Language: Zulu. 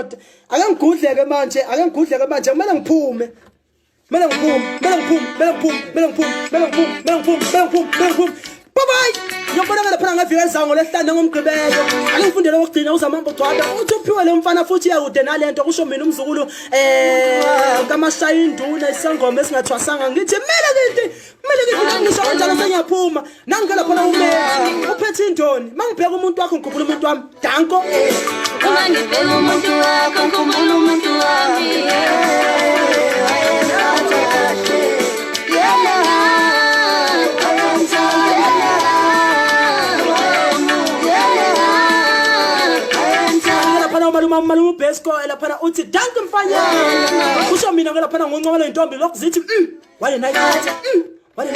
madoda ake ngigudleke manje kumele ngiphume bye bye ngiyobona lapha ngavika ezango lehlande ngomgqibelo ake ngifundele ukugcina uzamambo gcwaba uthi uphiwe lo mfana futhi yakude nalento kusho mina umzukulu kaMashaya induna isangoma esingathwasanga ngithi kumele ngisho kanjalo sengiyaphuma nangikela khona uMethi uphethe indoni mangibheka umuntu wakho ngikhumbula umuntu wami danko uma ngibheka umuntu wakho ngikhumbula umuntu wami malume Besco lapha uthi danke mfanyana kusho mina lapha ngoncomela intombi lokho zithi wale night wale